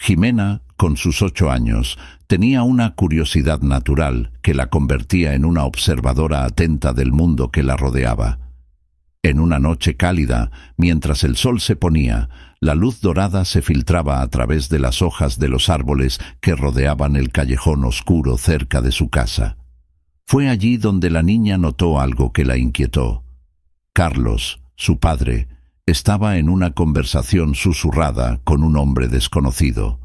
Jimena, con sus 8 años, tenía una curiosidad natural que la convertía en una observadora atenta del mundo que la rodeaba. En una noche cálida, mientras el sol se ponía, la luz dorada se filtraba a través de las hojas de los árboles que rodeaban el callejón oscuro cerca de su casa. Fue allí donde la niña notó algo que la inquietó. Carlos, su padre, estaba en una conversación susurrada con un hombre desconocido.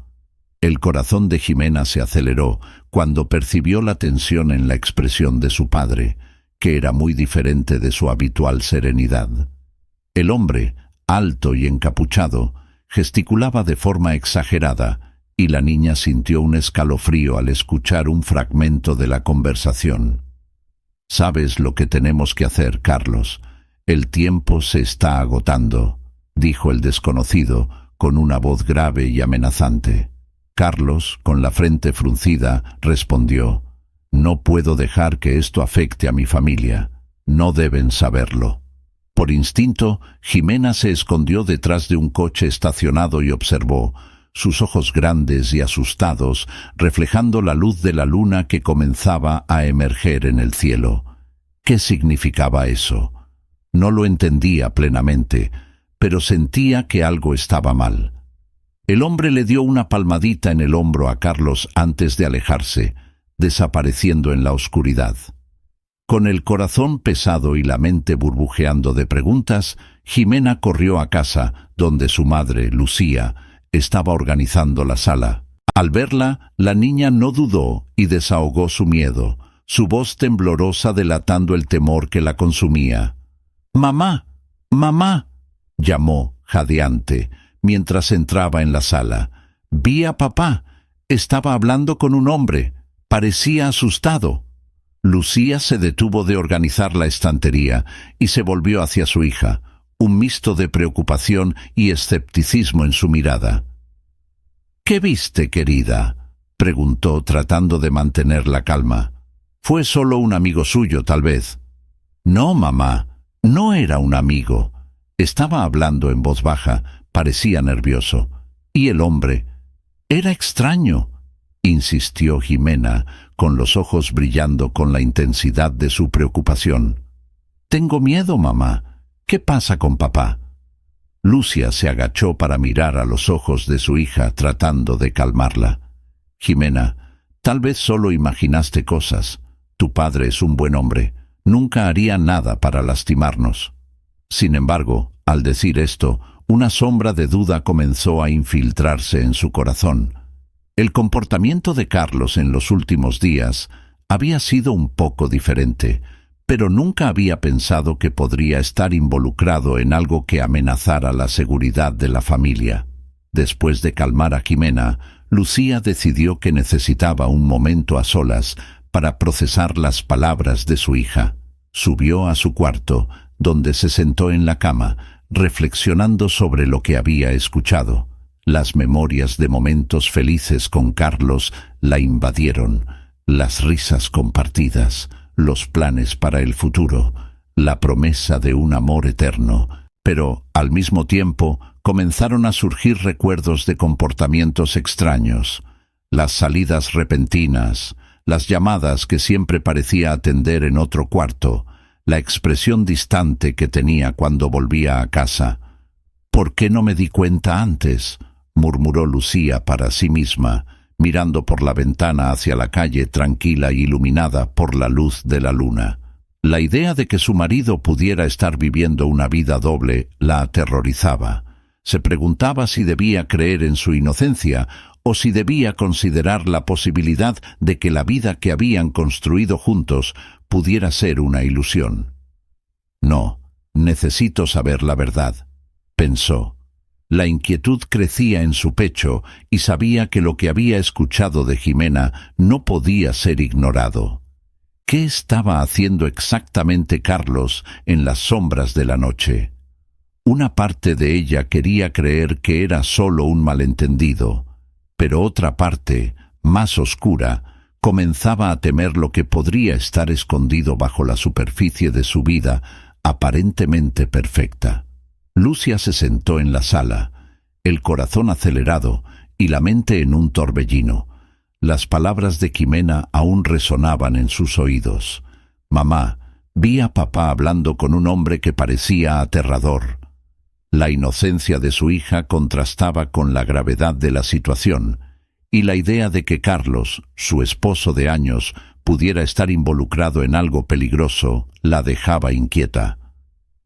El corazón de Jimena se aceleró cuando percibió la tensión en la expresión de su padre, que era muy diferente de su habitual serenidad. El hombre, alto y encapuchado, gesticulaba de forma exagerada, y la niña sintió un escalofrío al escuchar un fragmento de la conversación. «¿Sabes lo que tenemos que hacer, Carlos? El tiempo se está agotando», dijo el desconocido con una voz grave y amenazante. Carlos, con la frente fruncida, respondió: «No puedo dejar que esto afecte a mi familia. No deben saberlo». Por instinto, Jimena se escondió detrás de un coche estacionado y observó, sus ojos grandes y asustados, reflejando la luz de la luna que comenzaba a emerger en el cielo. ¿Qué significaba eso? No lo entendía plenamente, pero sentía que algo estaba mal. El hombre le dio una palmadita en el hombro a Carlos antes de alejarse, desapareciendo en la oscuridad. Con el corazón pesado y la mente burbujeando de preguntas, Jimena corrió a casa, donde su madre, Lucía, estaba organizando la sala. Al verla, la niña no dudó y desahogó su miedo, su voz temblorosa delatando el temor que la consumía. «¡Mamá! ¡Mamá!», llamó, jadeante, mientras entraba en la sala. «Vi a papá. Estaba hablando con un hombre. Parecía asustado». Lucía se detuvo de organizar la estantería y se volvió hacia su hija, un mixto de preocupación y escepticismo en su mirada. «¿Qué viste, querida?», preguntó tratando de mantener la calma. «Fue solo un amigo suyo, tal vez». «No, mamá, no era un amigo». Estaba hablando en voz baja, parecía nervioso. «¿Y el hombre?» «Era extraño», insistió Jimena, con los ojos brillando con la intensidad de su preocupación. «Tengo miedo, mamá. ¿Qué pasa con papá?». Lucia se agachó para mirar a los ojos de su hija, tratando de calmarla. «Jimena, tal vez solo imaginaste cosas. Tu padre es un buen hombre. Nunca haría nada para lastimarnos». Sin embargo, al decir esto, una sombra de duda comenzó a infiltrarse en su corazón. El comportamiento de Carlos en los últimos días había sido un poco diferente, pero nunca había pensado que podría estar involucrado en algo que amenazara la seguridad de la familia. Después de calmar a Jimena, Lucía decidió que necesitaba un momento a solas para procesar las palabras de su hija. Subió a su cuarto, donde se sentó en la cama, reflexionando sobre lo que había escuchado. Las memorias de momentos felices con Carlos la invadieron, las risas compartidas, los planes para el futuro, la promesa de un amor eterno. Pero, al mismo tiempo, comenzaron a surgir recuerdos de comportamientos extraños, las salidas repentinas, las llamadas que siempre parecía atender en otro cuarto, la expresión distante que tenía cuando volvía a casa. «¿Por qué no me di cuenta antes?», murmuró Lucía para sí misma, mirando por la ventana hacia la calle tranquila y iluminada por la luz de la luna. La idea de que su marido pudiera estar viviendo una vida doble la aterrorizaba. Se preguntaba si debía creer en su inocencia o si debía considerar la posibilidad de que la vida que habían construido juntos pudiera ser una ilusión. «No, necesito saber la verdad», pensó. La inquietud crecía en su pecho y sabía que lo que había escuchado de Jimena no podía ser ignorado. ¿Qué estaba haciendo exactamente Carlos en las sombras de la noche? Una parte de ella quería creer que era solo un malentendido, pero otra parte, más oscura, comenzaba a temer lo que podría estar escondido bajo la superficie de su vida aparentemente perfecta. Lucia se sentó en la sala, el corazón acelerado, y la mente en un torbellino. Las palabras de Jimena aún resonaban en sus oídos. «Mamá, vi a papá hablando con un hombre que parecía aterrador». La inocencia de su hija contrastaba con la gravedad de la situación, y la idea de que Carlos, su esposo de años, pudiera estar involucrado en algo peligroso, la dejaba inquieta.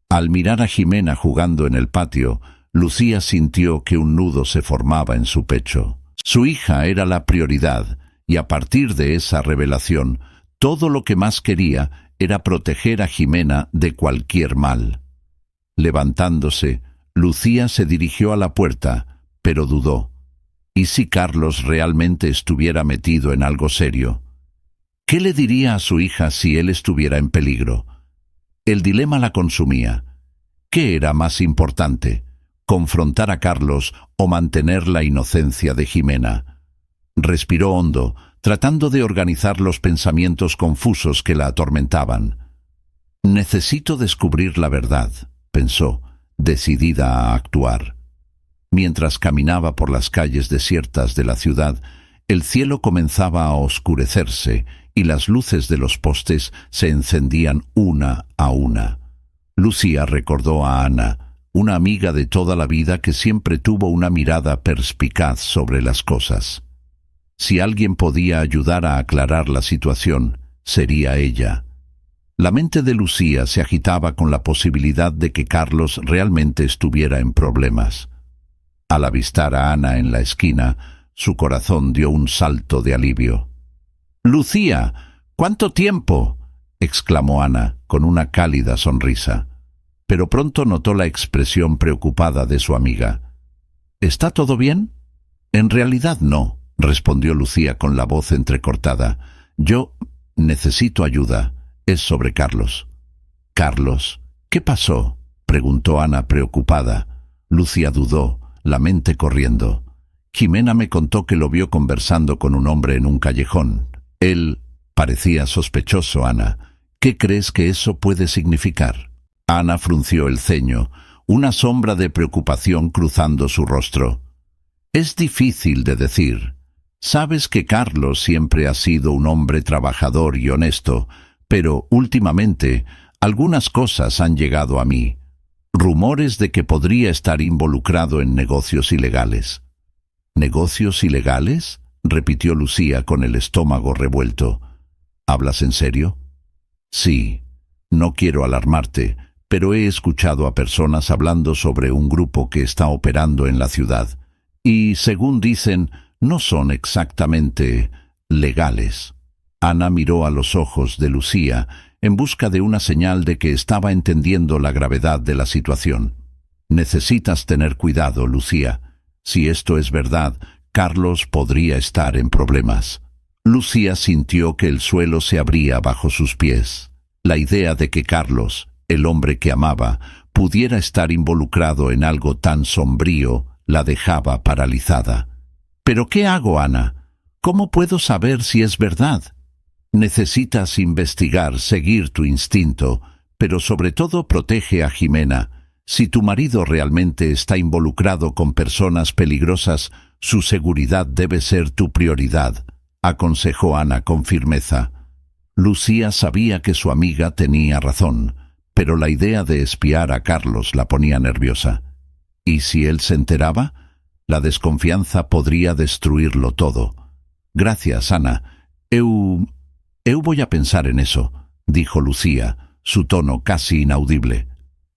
Al mirar a Jimena jugando en el patio, Lucía sintió que un nudo se formaba en su pecho. Su hija era la prioridad, y a partir de esa revelación, todo lo que más quería era proteger a Jimena de cualquier mal. Levantándose, Lucía se dirigió a la puerta, pero dudó. ¿Y si Carlos realmente estuviera metido en algo serio? ¿Qué le diría a su hija si él estuviera en peligro? El dilema la consumía. ¿Qué era más importante? ¿Confrontar a Carlos o mantener la inocencia de Jimena? Respiró hondo, tratando de organizar los pensamientos confusos que la atormentaban. «Necesito descubrir la verdad», pensó, decidida a actuar. Mientras caminaba por las calles desiertas de la ciudad, el cielo comenzaba a oscurecerse y las luces de los postes se encendían una a una. Lucía recordó a Ana, una amiga de toda la vida que siempre tuvo una mirada perspicaz sobre las cosas. Si alguien podía ayudar a aclarar la situación, sería ella. La mente de Lucía se agitaba con la posibilidad de que Carlos realmente estuviera en problemas. Al avistar a Ana en la esquina, su corazón dio un salto de alivio. «¡Lucía! ¿Cuánto tiempo?», exclamó Ana con una cálida sonrisa. Pero pronto notó la expresión preocupada de su amiga. «¿Está todo bien?». «En realidad no», respondió Lucía con la voz entrecortada. «Yo necesito ayuda. Es sobre Carlos». «¿Carlos? ¿Qué pasó?», preguntó Ana preocupada. Lucía dudó, la mente corriendo. «Jimena me contó que lo vio conversando con un hombre en un callejón. Él parecía sospechoso, Ana. ¿Qué crees que eso puede significar?». Ana frunció el ceño, una sombra de preocupación cruzando su rostro. «Es difícil de decir. Sabes que Carlos siempre ha sido un hombre trabajador y honesto, pero últimamente algunas cosas han llegado a mí. Rumores de que podría estar involucrado en negocios ilegales». «¿Negocios ilegales?», repitió Lucía con el estómago revuelto. «¿Hablas en serio?». «Sí. No quiero alarmarte, pero he escuchado a personas hablando sobre un grupo que está operando en la ciudad, y, según dicen, no son exactamente legales». Ana miró a los ojos de Lucía en busca de una señal de que estaba entendiendo la gravedad de la situación. «Necesitas tener cuidado, Lucía. Si esto es verdad, Carlos podría estar en problemas». Lucía sintió que el suelo se abría bajo sus pies. La idea de que Carlos, el hombre que amaba, pudiera estar involucrado en algo tan sombrío, la dejaba paralizada. «¿Pero qué hago, Ana? ¿Cómo puedo saber si es verdad?». «Necesitas investigar, seguir tu instinto, pero sobre todo protege a Jimena. Si tu marido realmente está involucrado con personas peligrosas, su seguridad debe ser tu prioridad», aconsejó Ana con firmeza. Lucía sabía que su amiga tenía razón, pero la idea de espiar a Carlos la ponía nerviosa. ¿Y si él se enteraba? La desconfianza podría destruirlo todo. «Gracias, Ana. Eu voy a pensar en eso», dijo Lucía, su tono casi inaudible.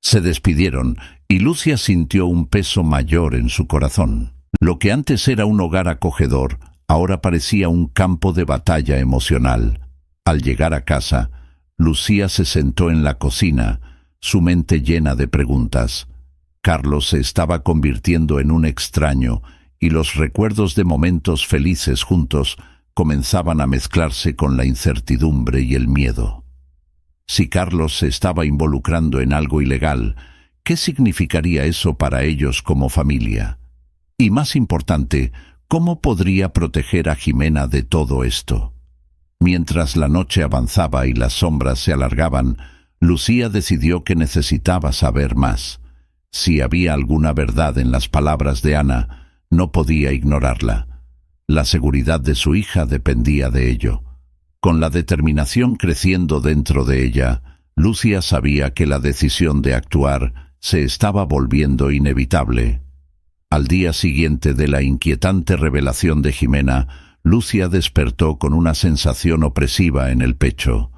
Se despidieron y Lucía sintió un peso mayor en su corazón. Lo que antes era un hogar acogedor, ahora parecía un campo de batalla emocional. Al llegar a casa, Lucía se sentó en la cocina, su mente llena de preguntas. Carlos se estaba convirtiendo en un extraño y los recuerdos de momentos felices juntos comenzaban a mezclarse con la incertidumbre y el miedo. Si Carlos se estaba involucrando en algo ilegal, ¿qué significaría eso para ellos como familia? Y más importante, ¿cómo podría proteger a Jimena de todo esto? Mientras la noche avanzaba y las sombras se alargaban, Lucía decidió que necesitaba saber más. Si había alguna verdad en las palabras de Ana, No podía ignorarla. La seguridad de su hija dependía de ello. Con la determinación creciendo dentro de ella, Lucia sabía que la decisión de actuar se estaba volviendo inevitable. Al día siguiente de la inquietante revelación de Jimena, Lucia despertó con una sensación opresiva en el pecho.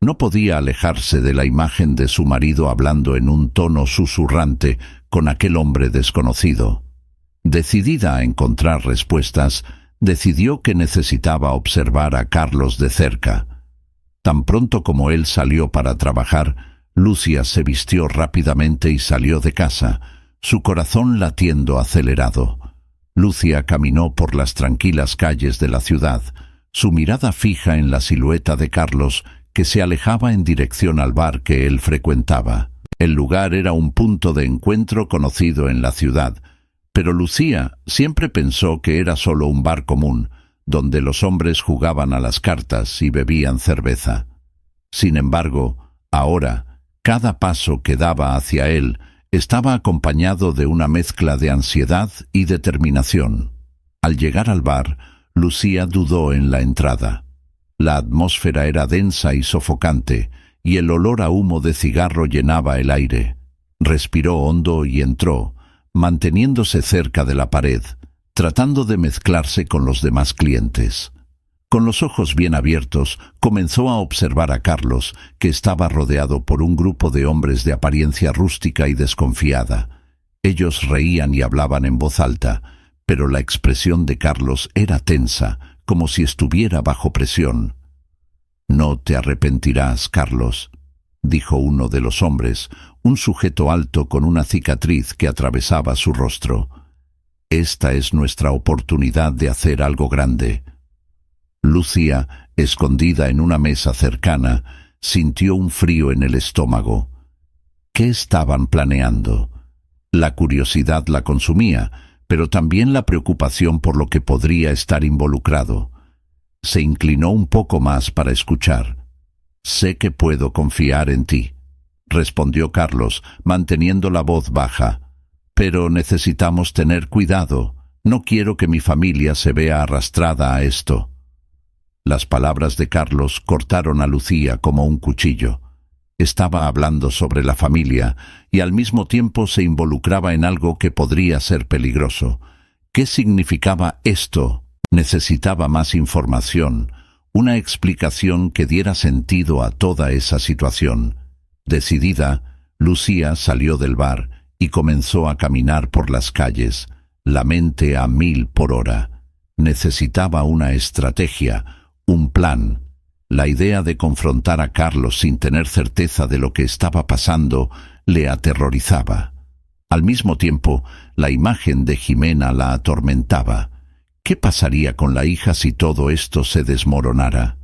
No podía alejarse de la imagen de su marido hablando en un tono susurrante con aquel hombre desconocido. Decidida a encontrar respuestas, decidió que necesitaba observar a Carlos de cerca. Tan pronto como él salió para trabajar, Lucia se vistió rápidamente y salió de casa, su corazón latiendo acelerado. Lucia caminó por las tranquilas calles de la ciudad, su mirada fija en la silueta de Carlos, que se alejaba en dirección al bar que él frecuentaba. El lugar era un punto de encuentro conocido en la ciudad, pero Lucia siempre pensó que era solo un bar común, donde los hombres jugaban a las cartas y bebían cerveza. Sin embargo, ahora, cada paso que daba hacia él estaba acompañado de una mezcla de ansiedad y determinación. Al llegar al bar, Lucia dudó en la entrada. La atmósfera era densa y sofocante, y el olor a humo de cigarro llenaba el aire. Respiró hondo y entró, manteniéndose cerca de la pared, tratando de mezclarse con los demás clientes. Con los ojos bien abiertos, comenzó a observar a Carlos, que estaba rodeado por un grupo de hombres de apariencia rústica y desconfiada. Ellos reían y hablaban en voz alta, pero la expresión de Carlos era tensa, como si estuviera bajo presión. «No te arrepentirás, Carlos», dijo uno de los hombres, un sujeto alto con una cicatriz que atravesaba su rostro. «Esta es nuestra oportunidad de hacer algo grande». Lucia, escondida en una mesa cercana, sintió un frío en el estómago. ¿Qué estaban planeando? La curiosidad la consumía, pero también la preocupación por lo que podría estar involucrado. Se inclinó un poco más para escuchar. «Sé que puedo confiar en ti», respondió Carlos, manteniendo la voz baja. «Pero necesitamos tener cuidado. No quiero que mi familia se vea arrastrada a esto». Las palabras de Carlos cortaron a Lucia como un cuchillo. Estaba hablando sobre la familia y al mismo tiempo se involucraba en algo que podría ser peligroso. ¿Qué significaba esto? Necesitaba más información, una explicación que diera sentido a toda esa situación. Decidida, Lucia salió del bar y comenzó a caminar por las calles, la mente a 1000 por hora. Necesitaba una estrategia, un plan. La idea de confrontar a Carlos sin tener certeza de lo que estaba pasando le aterrorizaba. Al mismo tiempo, la imagen de Jimena la atormentaba. ¿Qué pasaría con la hija si todo esto se desmoronara?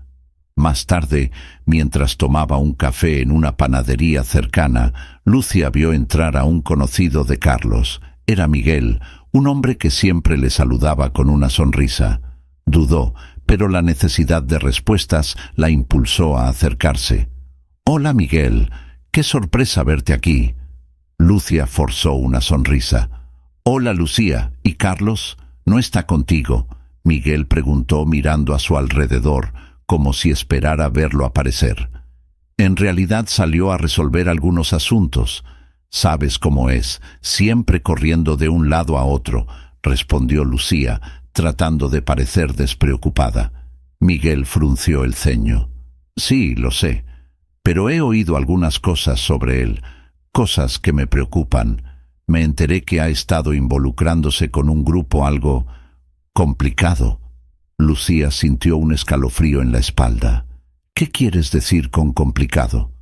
Más tarde, mientras tomaba un café en una panadería cercana, Lucia vio entrar a un conocido de Carlos. Era Miguel, un hombre que siempre le saludaba con una sonrisa. Dudó, pero la necesidad de respuestas la impulsó a acercarse. «Hola, Miguel. Qué sorpresa verte aquí». Lucia forzó una sonrisa. «Hola, Lucía. ¿Y Carlos? ¿No está contigo?», Miguel preguntó mirando a su alrededor, como si esperara verlo aparecer. «En realidad salió a resolver algunos asuntos. Sabes cómo es, siempre corriendo de un lado a otro», respondió Lucía, tratando de parecer despreocupada. Miguel frunció el ceño. «Sí, lo sé, pero he oído algunas cosas sobre él, cosas que me preocupan. Me enteré que ha estado involucrándose con un grupo algo complicado». Lucía sintió un escalofrío en la espalda. «¿Qué quieres decir con complicado?»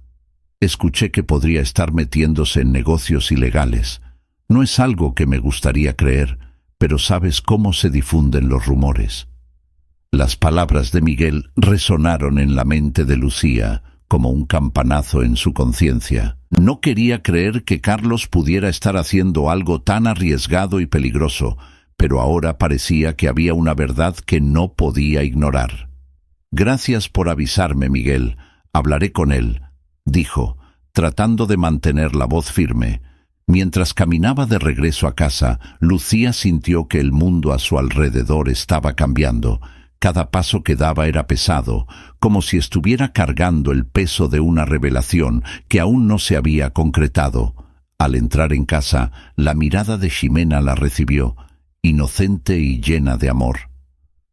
«Escuché que podría estar metiéndose en negocios ilegales. No es algo que me gustaría creer, pero sabes cómo se difunden los rumores». Las palabras de Miguel resonaron en la mente de Lucía como un campanazo en su conciencia. No quería creer que Carlos pudiera estar haciendo algo tan arriesgado y peligroso, pero ahora parecía que había una verdad que no podía ignorar. «Gracias por avisarme, Miguel. Hablaré con él», dijo, tratando de mantener la voz firme. Mientras caminaba de regreso a casa, Lucía sintió que el mundo a su alrededor estaba cambiando. Cada paso que daba era pesado, como si estuviera cargando el peso de una revelación que aún no se había concretado. Al entrar en casa, la mirada de Ximena la recibió, inocente y llena de amor.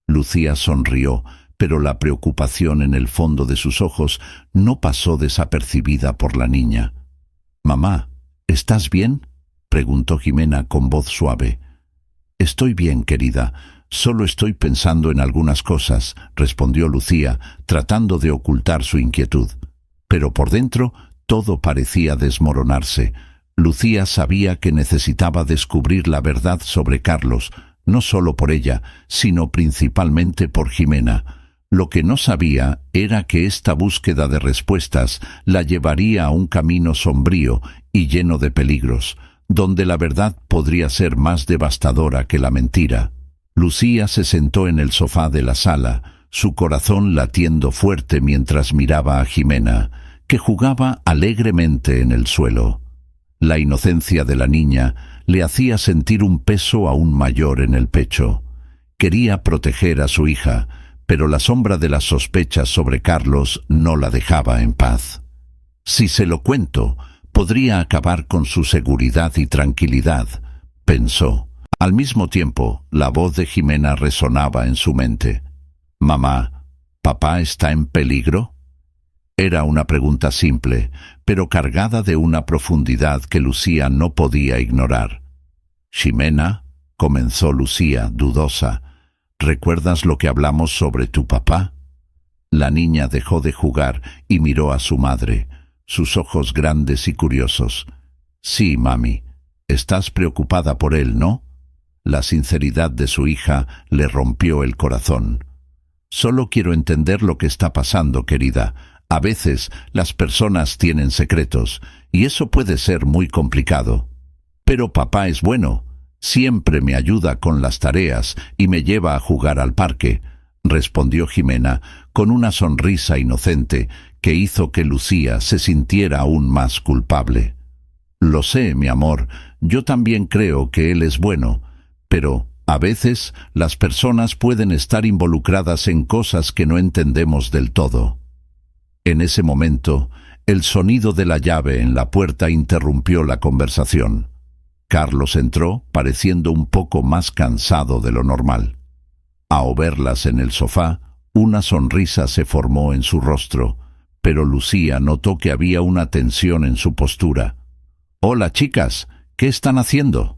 Lucía sonrió, pero la preocupación en el fondo de sus ojos no pasó desapercibida por la niña. «Mamá, ¿estás bien?», preguntó Ximena con voz suave. «Estoy bien, querida. Solo estoy pensando en algunas cosas», respondió Lucía, tratando de ocultar su inquietud. Pero por dentro todo parecía desmoronarse. Lucía sabía que necesitaba descubrir la verdad sobre Carlos, no solo por ella, sino principalmente por Ximena. Lo que no sabía era que esta búsqueda de respuestas la llevaría a un camino sombrío y lleno de peligros, donde la verdad podría ser más devastadora que la mentira. Lucía se sentó en el sofá de la sala, su corazón latiendo fuerte mientras miraba a Ximena, que jugaba alegremente en el suelo. La inocencia de la niña le hacía sentir un peso aún mayor en el pecho. Quería proteger a su hija, pero la sombra de las sospechas sobre Carlos no la dejaba en paz. Si se lo cuento, podría acabar con su seguridad y tranquilidad, pensó. Al mismo tiempo, la voz de Ximena resonaba en su mente. «Mamá, ¿papá está en peligro?». Era una pregunta simple, pero cargada de una profundidad que Lucía no podía ignorar. «Ximena», comenzó Lucía, dudosa, «¿recuerdas lo que hablamos sobre tu papá?». La niña dejó de jugar y miró a su madre, sus ojos grandes y curiosos. «Sí, mami. Estás preocupada por él, ¿no?». La sinceridad de su hija le rompió el corazón. «Solo quiero entender lo que está pasando, querida. A veces las personas tienen secretos, y eso puede ser muy complicado. Pero papá es bueno. Siempre me ayuda con las tareas y me lleva a jugar al parque», respondió Ximena con una sonrisa inocente que hizo que Lucía se sintiera aún más culpable. «Lo sé, mi amor. Yo también creo que él es bueno. Pero a veces las personas pueden estar involucradas en cosas que no entendemos del todo». En ese momento, el sonido de la llave en la puerta interrumpió la conversación. Carlos entró, pareciendo un poco más cansado de lo normal. Al verlas en el sofá, una sonrisa se formó en su rostro, pero Lucía notó que había una tensión en su postura. «Hola, chicas, ¿qué están haciendo?»,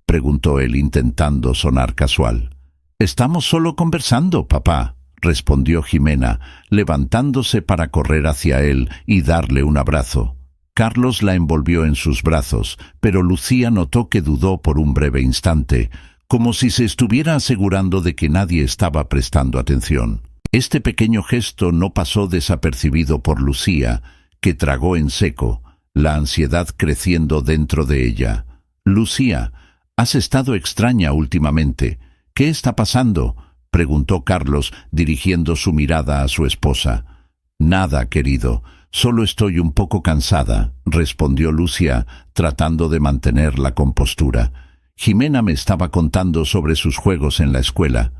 preguntó él intentando sonar casual. «Estamos solo conversando, papá», respondió Ximena, levantándose para correr hacia él y darle un abrazo. Carlos la envolvió en sus brazos, pero Lucía notó que dudó por un breve instante, como si se estuviera asegurando de que nadie estaba prestando atención. Este pequeño gesto no pasó desapercibido por Lucía, que tragó en seco, la ansiedad creciendo dentro de ella. «Lucía, has estado extraña últimamente. ¿Qué está pasando?», preguntó Carlos, dirigiendo su mirada a su esposa. «Nada, querido. Solo estoy un poco cansada», respondió Lucía, tratando de mantener la compostura. «Ximena me estaba contando sobre sus juegos en la escuela».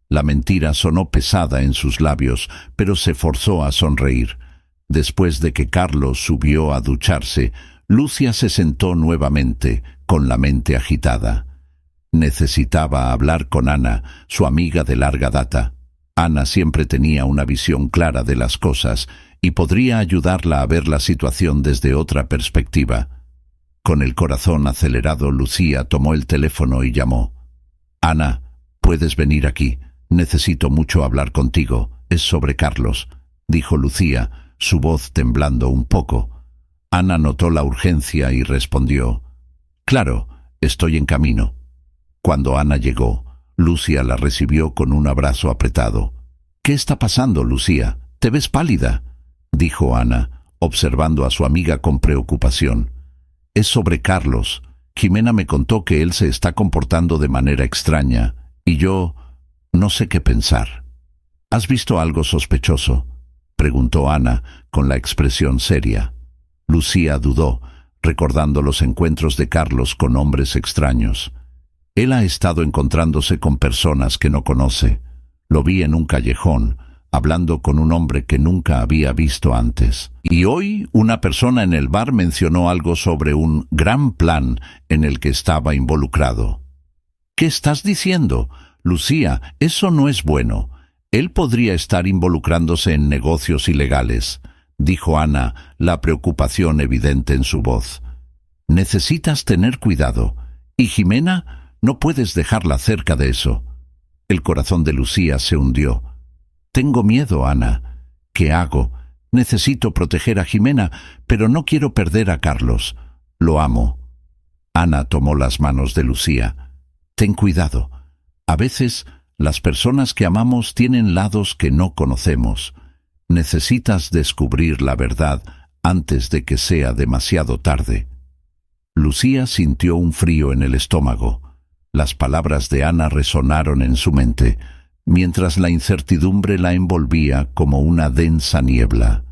La mentira sonó pesada en sus labios, pero se forzó a sonreír. Después de que Carlos subió a ducharse, Lucía se sentó nuevamente, con la mente agitada. Necesitaba hablar con Ana, su amiga de larga data. Ana siempre tenía una visión clara de las cosas y podría ayudarla a ver la situación desde otra perspectiva. Con el corazón acelerado, Lucía tomó el teléfono y llamó. «Ana, ¿puedes venir aquí? Necesito mucho hablar contigo. Es sobre Carlos», dijo Lucía, su voz temblando un poco. Ana notó la urgencia y respondió. «Claro, estoy en camino». Cuando Ana llegó, Lucía la recibió con un abrazo apretado. «¿Qué está pasando, Lucía? Te ves pálida», dijo Ana, observando a su amiga con preocupación. «Es sobre Carlos. Ximena me contó que él se está comportando de manera extraña, y yo no sé qué pensar». «¿Has visto algo sospechoso?», preguntó Ana con la expresión seria. Lucía dudó. recordando los encuentros de Carlos con hombres extraños. Él ha estado encontrándose con personas que no conoce. Lo vi en un callejón, hablando con un hombre que nunca había visto antes. Y hoy una persona en el bar mencionó algo sobre un gran plan en el que estaba involucrado. ¿Qué estás diciendo? Lucía, eso no es bueno. Él podría estar involucrándose en negocios ilegales, dijo Ana, la preocupación evidente en su voz. Necesitas tener cuidado. Y Jimena, no puedes dejarla cerca de eso. El corazón de Lucía se hundió. Tengo miedo, Ana. ¿Qué hago? Necesito proteger a Jimena, pero no quiero perder a Carlos. Lo amo. Ana tomó las manos de Lucía. Ten cuidado. A veces, las personas que amamos tienen lados que no conocemos. Necesitas descubrir la verdad antes de que sea demasiado tarde. Lucía sintió un frío en el estómago. Las palabras de Ana resonaron en su mente, mientras la incertidumbre la envolvía como una densa niebla.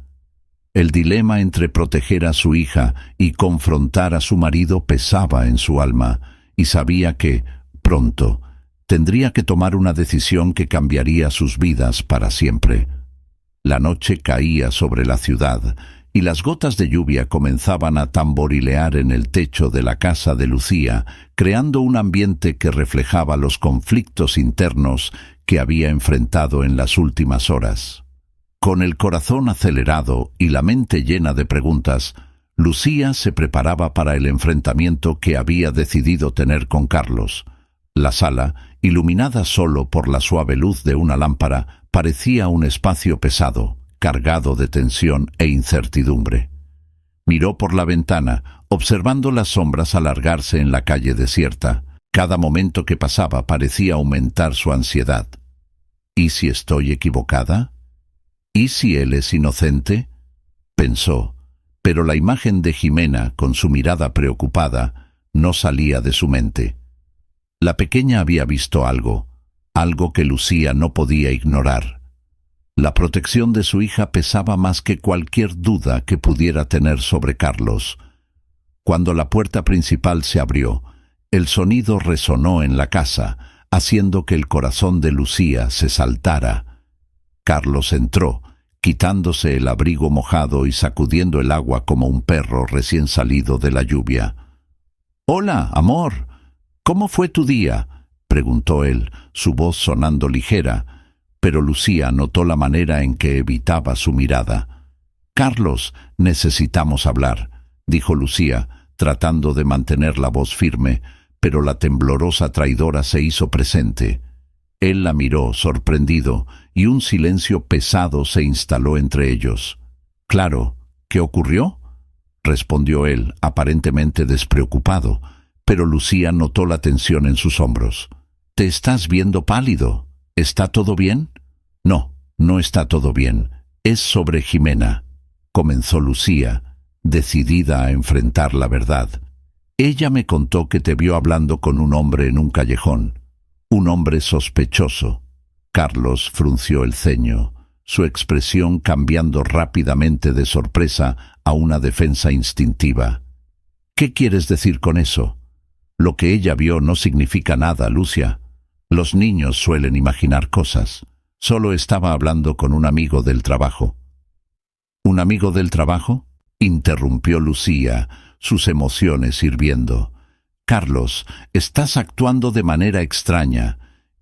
El dilema entre proteger a su hija y confrontar a su marido pesaba en su alma, y sabía que, pronto, tendría que tomar una decisión que cambiaría sus vidas para siempre. La noche caía sobre la ciudad, y las gotas de lluvia comenzaban a tamborilear en el techo de la casa de Lucía, creando un ambiente que reflejaba los conflictos internos que había enfrentado en las últimas horas. Con el corazón acelerado y la mente llena de preguntas, Lucía se preparaba para el enfrentamiento que había decidido tener con Carlos. La sala, iluminada solo por la suave luz de una lámpara, parecía un espacio pesado, cargado de tensión e incertidumbre. Miró por la ventana, observando las sombras alargarse en la calle desierta. Cada momento que pasaba parecía aumentar su ansiedad. ¿Y si estoy equivocada? ¿Y si él es inocente? Pensó, pero la imagen de Jimena, con su mirada preocupada, no salía de su mente. La pequeña había visto algo que Lucía no podía ignorar. La protección de su hija pesaba más que cualquier duda que pudiera tener sobre Carlos. Cuando la puerta principal se abrió, el sonido resonó en la casa, haciendo que el corazón de Lucía se saltara. Carlos entró, quitándose el abrigo mojado y sacudiendo el agua como un perro recién salido de la lluvia. «Hola, amor. ¿Cómo fue tu día?», preguntó él, su voz sonando ligera, pero Lucía notó la manera en que evitaba su mirada. «Carlos, necesitamos hablar», dijo Lucía, tratando de mantener la voz firme, pero la temblorosa traidora se hizo presente. Él la miró, sorprendido, y un silencio pesado se instaló entre ellos. «Claro, ¿qué ocurrió?», respondió él, aparentemente despreocupado, pero Lucía notó la tensión en sus hombros. «Te estás viendo pálido. ¿Está todo bien?». «No, no está todo bien. Es sobre Jimena», comenzó Lucía, decidida a enfrentar la verdad. «Ella me contó que te vio hablando con un hombre en un callejón. Un hombre sospechoso». Carlos frunció el ceño, su expresión cambiando rápidamente de sorpresa a una defensa instintiva. «¿Qué quieres decir con eso?». «Lo que ella vio no significa nada, Lucia. Los niños suelen imaginar cosas. Solo estaba hablando con un amigo del trabajo». «¿Un amigo del trabajo?», interrumpió Lucía, sus emociones hirviendo. «Carlos, estás actuando de manera extraña.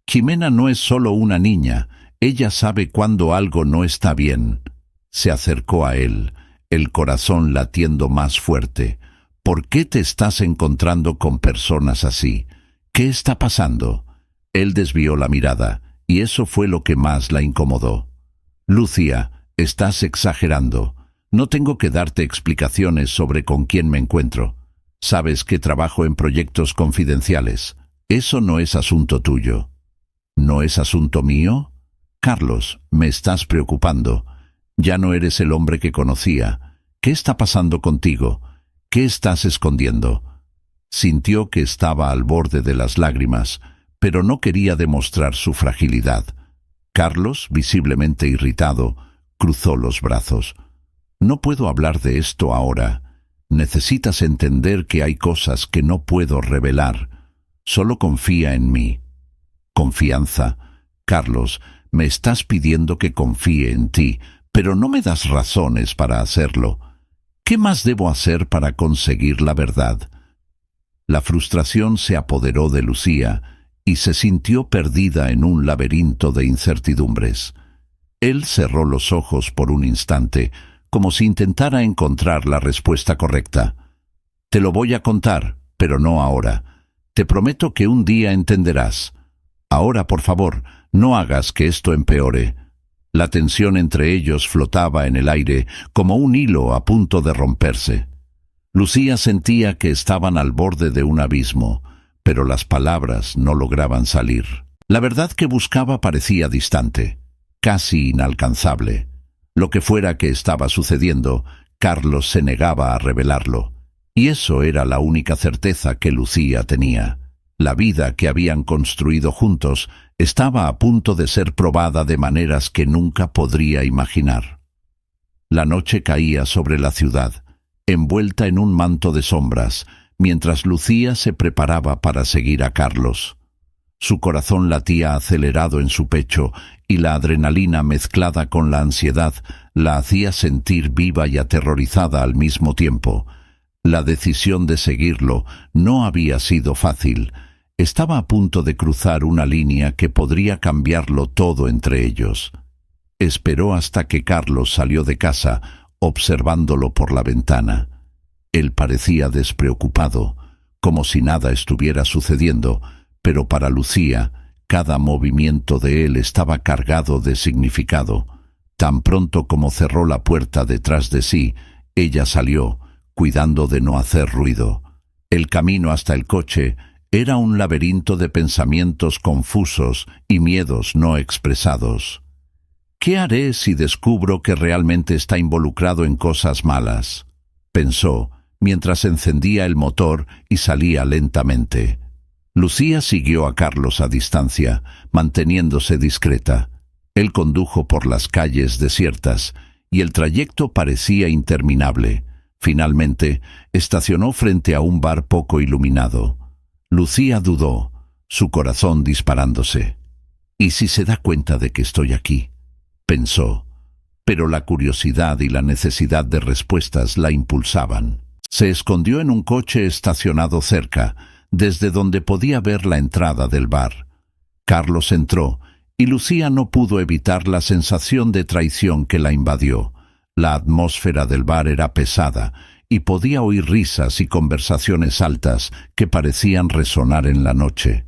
Jimena no es solo una niña. Ella sabe cuando algo no está bien». Se acercó a él, el corazón latiendo más fuerte. «¿Por qué te estás encontrando con personas así? ¿Qué está pasando?». Él desvió la mirada, y eso fue lo que más la incomodó. «Lucía, estás exagerando. No tengo que darte explicaciones sobre con quién me encuentro. Sabes que trabajo en proyectos confidenciales. Eso no es asunto tuyo». «¿No es asunto mío? Carlos, me estás preocupando. Ya no eres el hombre que conocía. ¿Qué está pasando contigo? ¿Qué estás escondiendo?». Sintió que estaba al borde de las lágrimas, pero no quería demostrar su fragilidad. Carlos, visiblemente irritado, cruzó los brazos. «No puedo hablar de esto ahora. necesitas entender que hay cosas que no puedo revelar. Solo confía en mí. Confianza. Carlos, me estás pidiendo que confíe en ti, pero no me das razones para hacerlo. ¿Qué más debo hacer para conseguir la verdad? La frustración se apoderó de Lucía y se sintió perdida en un laberinto de incertidumbres. Él cerró los ojos por un instante, como si intentara encontrar la respuesta correcta. Te lo voy a contar, pero no ahora. Te prometo que un día entenderás. Ahora, por favor, no hagas que esto empeore. La tensión entre ellos flotaba en el aire como un hilo a punto de romperse. Lucía sentía que estaban al borde de un abismo, pero las palabras no lograban salir. La verdad que buscaba parecía distante, casi inalcanzable. Lo que fuera que estaba sucediendo, Carlos se negaba a revelarlo. Y eso era la única certeza que Lucía tenía. La vida que habían construido juntos estaba a punto de ser probada de maneras que nunca podría imaginar. La noche caía sobre la ciudad, envuelta en un manto de sombras, mientras Lucía se preparaba para seguir a Carlos. Su corazón latía acelerado en su pecho y la adrenalina mezclada con la ansiedad la hacía sentir viva y aterrorizada al mismo tiempo. La decisión de seguirlo no había sido fácil. Estaba a punto de cruzar una línea que podría cambiarlo todo entre ellos. Esperó hasta que Carlos salió de casa, observándolo por la ventana. Él parecía despreocupado, como si nada estuviera sucediendo, pero para Lucía, cada movimiento de él estaba cargado de significado. Tan pronto como cerró la puerta detrás de sí, ella salió, cuidando de no hacer ruido. El camino hasta el coche era un laberinto de pensamientos confusos y miedos no expresados. ¿Qué haré si descubro que realmente está involucrado en cosas malas?, pensó, mientras encendía el motor y salía lentamente. Lucía siguió a Carlos a distancia, manteniéndose discreta. Él condujo por las calles desiertas, y el trayecto parecía interminable. Finalmente, estacionó frente a un bar poco iluminado. Lucía dudó, su corazón disparándose. ¿Y si se da cuenta de que estoy aquí?, pensó. Pero la curiosidad y la necesidad de respuestas la impulsaban. Se escondió en un coche estacionado cerca, desde donde podía ver la entrada del bar. Carlos entró, y Lucía no pudo evitar la sensación de traición que la invadió. La atmósfera del bar era pesada, y podía oír risas y conversaciones altas que parecían resonar en la noche.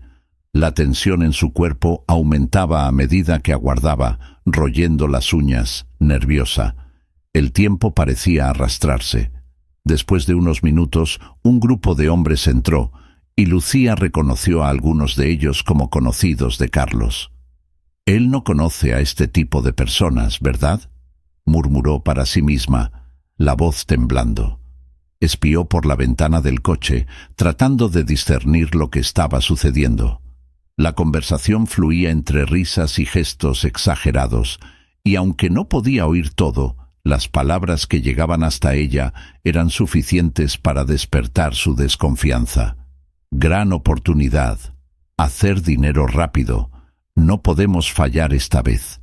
La tensión en su cuerpo aumentaba a medida que aguardaba, royendo las uñas, nerviosa. El tiempo parecía arrastrarse. Después de unos minutos, un grupo de hombres entró, y Lucía reconoció a algunos de ellos como conocidos de Carlos. «Él no conoce a este tipo de personas, ¿verdad?», murmuró para sí misma, la voz temblando. Espió por la ventana del coche, tratando de discernir lo que estaba sucediendo. La conversación fluía entre risas y gestos exagerados, y aunque no podía oír todo, las palabras que llegaban hasta ella eran suficientes para despertar su desconfianza. Gran oportunidad. Hacer dinero rápido. No podemos fallar esta vez.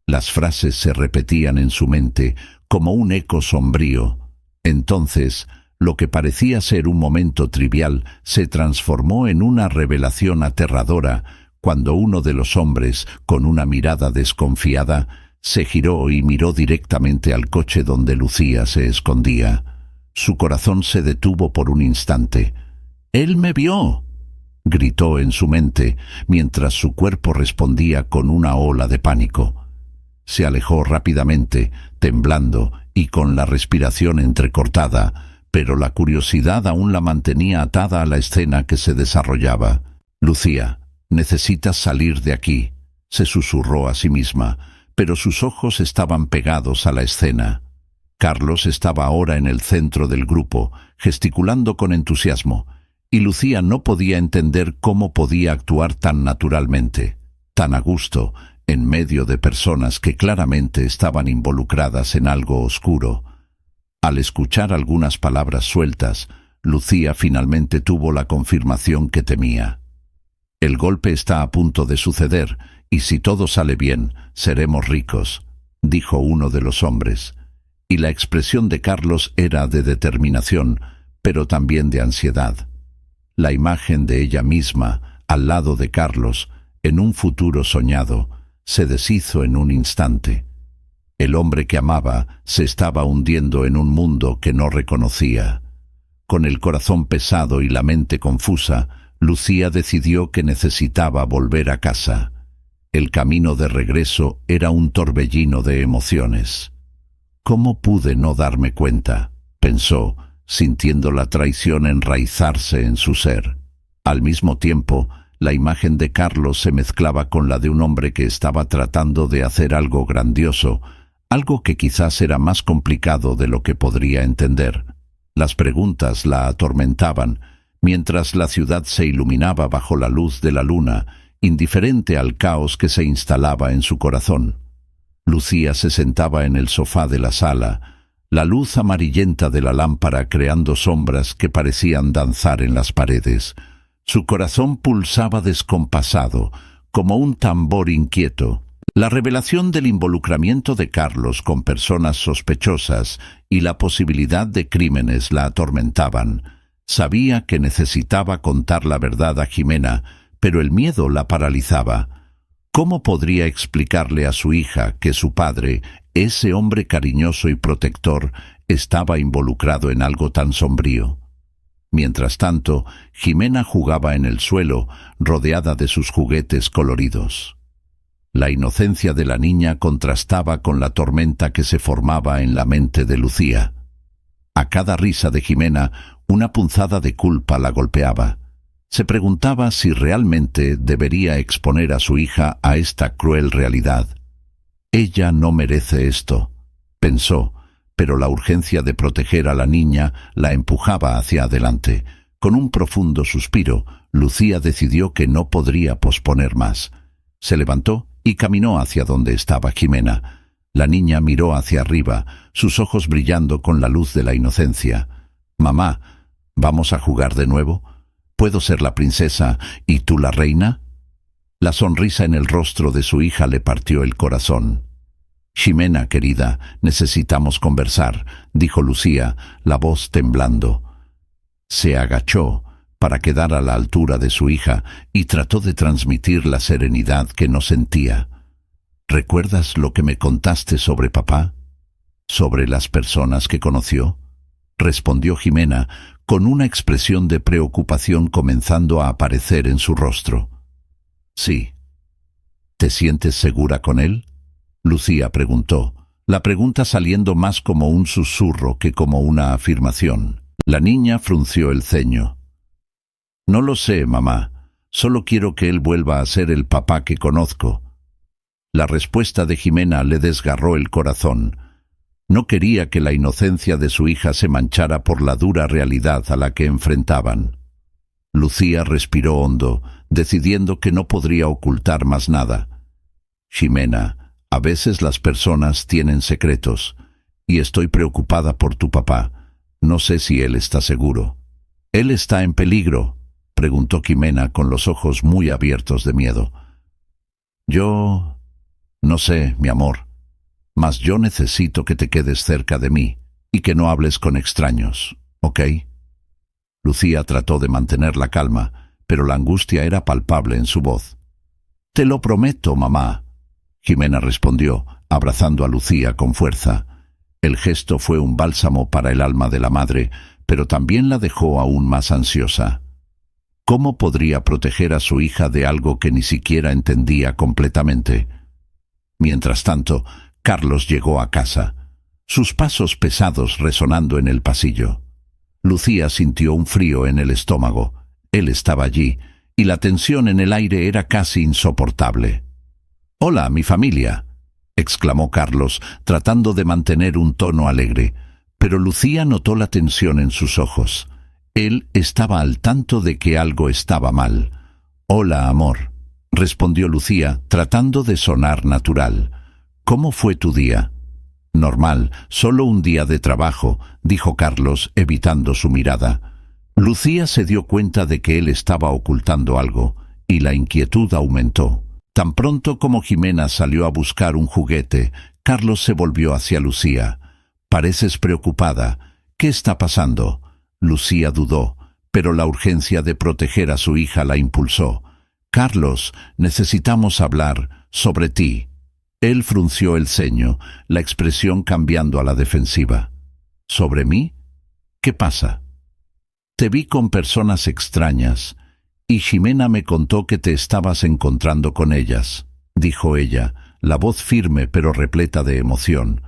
Las frases se repetían en su mente como un eco sombrío. Entonces, lo que parecía ser un momento trivial se transformó en una revelación aterradora cuando uno de los hombres, con una mirada desconfiada, se giró y miró directamente al coche donde Lucía se escondía. Su corazón se detuvo por un instante. «¡Él me vio!», gritó en su mente, mientras su cuerpo respondía con una ola de pánico. Se alejó rápidamente, temblando y con la respiración entrecortada, pero la curiosidad aún la mantenía atada a la escena que se desarrollaba. «Lucía, necesitas salir de aquí», se susurró a sí misma, pero sus ojos estaban pegados a la escena. Carlos estaba ahora en el centro del grupo, gesticulando con entusiasmo, y Lucía no podía entender cómo podía actuar tan naturalmente, tan a gusto, en medio de personas que claramente estaban involucradas en algo oscuro. Al escuchar algunas palabras sueltas, Lucía finalmente tuvo la confirmación que temía. El golpe está a punto de suceder, y si todo sale bien, seremos ricos, dijo uno de los hombres. Y la expresión de Carlos era de determinación, pero también de ansiedad. La imagen de ella misma, al lado de Carlos, en un futuro soñado, se deshizo en un instante. El hombre que amaba se estaba hundiendo en un mundo que no reconocía. Con el corazón pesado y la mente confusa, Lucía decidió que necesitaba volver a casa. El camino de regreso era un torbellino de emociones. ¿Cómo pude no darme cuenta?, pensó, sintiendo la traición enraizarse en su ser. Al mismo tiempo, la imagen de Carlos se mezclaba con la de un hombre que estaba tratando de hacer algo grandioso, algo que quizás era más complicado de lo que podría entender. Las preguntas la atormentaban, mientras la ciudad se iluminaba bajo la luz de la luna, indiferente al caos que se instalaba en su corazón. Lucía se sentaba en el sofá de la sala, la luz amarillenta de la lámpara creando sombras que parecían danzar en las paredes. Su corazón pulsaba descompasado, como un tambor inquieto. La revelación del involucramiento de Carlos con personas sospechosas y la posibilidad de crímenes la atormentaban. Sabía que necesitaba contar la verdad a Jimena, pero el miedo la paralizaba. ¿Cómo podría explicarle a su hija que su padre, ese hombre cariñoso y protector, estaba involucrado en algo tan sombrío? Mientras tanto, Jimena jugaba en el suelo, rodeada de sus juguetes coloridos. La inocencia de la niña contrastaba con la tormenta que se formaba en la mente de Lucía. A cada risa de Jimena, una punzada de culpa la golpeaba. Se preguntaba si realmente debería exponer a su hija a esta cruel realidad. Ella no merece esto, pensó, pero la urgencia de proteger a la niña la empujaba hacia adelante. Con un profundo suspiro, Lucía decidió que no podría posponer más. Se levantó y caminó hacia donde estaba Jimena. La niña miró hacia arriba, sus ojos brillando con la luz de la inocencia. «Mamá, ¿vamos a jugar de nuevo? ¿Puedo ser la princesa y tú la reina?» La sonrisa en el rostro de su hija le partió el corazón. «Jimena, querida, necesitamos conversar», dijo Lucía, la voz temblando. Se agachó para quedar a la altura de su hija y trató de transmitir la serenidad que no sentía. «¿Recuerdas lo que me contaste sobre papá? ¿Sobre las personas que conoció?», respondió Jimena, con una expresión de preocupación comenzando a aparecer en su rostro. «Sí». «¿Te sientes segura con él?», Lucía preguntó, la pregunta saliendo más como un susurro que como una afirmación. La niña frunció el ceño. «No lo sé, mamá. Solo quiero que él vuelva a ser el papá que conozco». La respuesta de Jimena le desgarró el corazón. No quería que la inocencia de su hija se manchara por la dura realidad a la que enfrentaban. Lucía respiró hondo, decidiendo que no podría ocultar más nada. «Jimena, a veces las personas tienen secretos, y estoy preocupada por tu papá. No sé si él está seguro». «¿Él está en peligro?», preguntó Jimena con los ojos muy abiertos de miedo. «Yo no sé, mi amor, mas yo necesito que te quedes cerca de mí y que no hables con extraños, ¿ok?». Lucía trató de mantener la calma, pero la angustia era palpable en su voz. «Te lo prometo, mamá», Jimena respondió, abrazando a Lucía con fuerza. El gesto fue un bálsamo para el alma de la madre, pero también la dejó aún más ansiosa. ¿Cómo podría proteger a su hija de algo que ni siquiera entendía completamente? Mientras tanto, Carlos llegó a casa, sus pasos pesados resonando en el pasillo. Lucía sintió un frío en el estómago. Él estaba allí, y la tensión en el aire era casi insoportable. «Hola, mi familia», exclamó Carlos, tratando de mantener un tono alegre, pero Lucía notó la tensión en sus ojos. Él estaba al tanto de que algo estaba mal. «Hola, amor», respondió Lucía, tratando de sonar natural. «¿Cómo fue tu día?». Normal, solo un día de trabajo, dijo Carlos, evitando su mirada. Lucía se dio cuenta de que él estaba ocultando algo, y la inquietud aumentó. Tan pronto como Jimena salió a buscar un juguete, Carlos se volvió hacia Lucía. «Pareces preocupada. ¿Qué está pasando?» Lucía dudó, pero la urgencia de proteger a su hija la impulsó. «Carlos, necesitamos hablar sobre ti». Él frunció el ceño, la expresión cambiando a la defensiva. «¿Sobre mí? ¿Qué pasa?» «Te vi con personas extrañas, y Jimena me contó que te estabas encontrando con ellas», dijo ella, la voz firme pero repleta de emoción.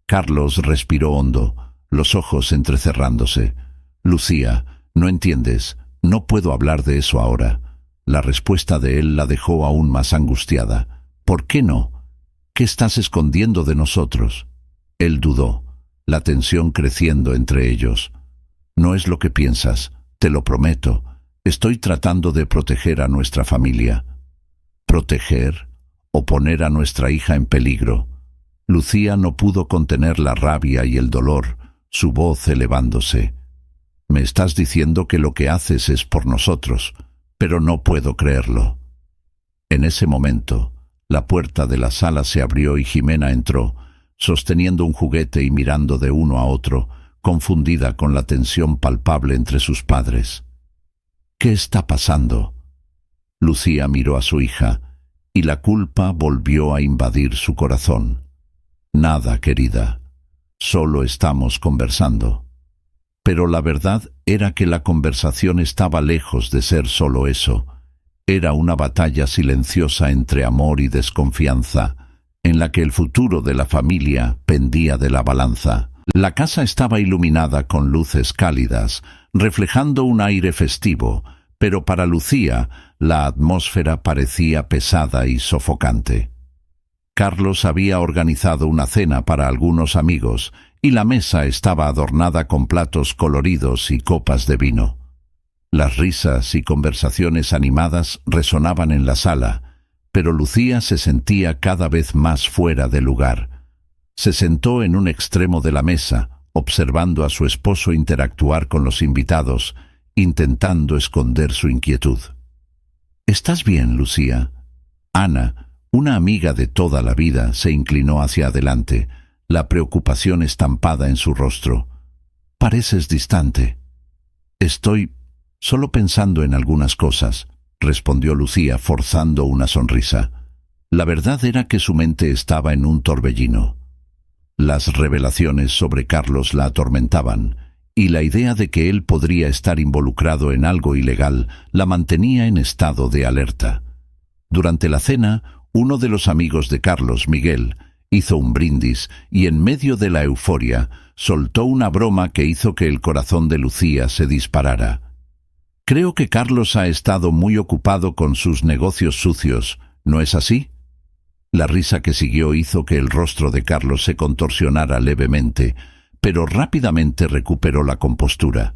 Carlos respiró hondo, los ojos entrecerrándose. «Lucía, no entiendes, no puedo hablar de eso ahora». La respuesta de él la dejó aún más angustiada. «¿Por qué no? ¿Qué estás escondiendo de nosotros?» Él dudó, la tensión creciendo entre ellos. «No es lo que piensas, te lo prometo. Estoy tratando de proteger a nuestra familia». ¿Proteger o poner a nuestra hija en peligro? Lucía no pudo contener la rabia y el dolor, su voz elevándose. «Me estás diciendo que lo que haces es por nosotros, pero no puedo creerlo». En ese momento, la puerta de la sala se abrió y Jimena entró, sosteniendo un juguete y mirando de uno a otro, confundida con la tensión palpable entre sus padres. «¿Qué está pasando?» Lucía miró a su hija, y la culpa volvió a invadir su corazón. «Nada, querida. Solo estamos conversando». Pero la verdad era que la conversación estaba lejos de ser solo eso. Era una batalla silenciosa entre amor y desconfianza, en la que el futuro de la familia pendía de la balanza. La casa estaba iluminada con luces cálidas, reflejando un aire festivo, pero para Lucía la atmósfera parecía pesada y sofocante. Carlos había organizado una cena para algunos amigos, y la mesa estaba adornada con platos coloridos y copas de vino. Las risas y conversaciones animadas resonaban en la sala, pero Lucía se sentía cada vez más fuera de lugar. Se sentó en un extremo de la mesa, observando a su esposo interactuar con los invitados, intentando esconder su inquietud. «¿Estás bien, Lucía?» Ana, una amiga de toda la vida, se inclinó hacia adelante, la preocupación estampada en su rostro. «Pareces distante». «Estoy solo pensando en algunas cosas», respondió Lucía forzando una sonrisa. La verdad era que su mente estaba en un torbellino. Las revelaciones sobre Carlos la atormentaban, y la idea de que él podría estar involucrado en algo ilegal la mantenía en estado de alerta. Durante la cena, uno de los amigos de Carlos, Miguel, hizo un brindis y en medio de la euforia soltó una broma que hizo que el corazón de Lucía se disparara. «Creo que Carlos ha estado muy ocupado con sus negocios sucios, ¿no es así?» La risa que siguió hizo que el rostro de Carlos se contorsionara levemente, pero rápidamente recuperó la compostura.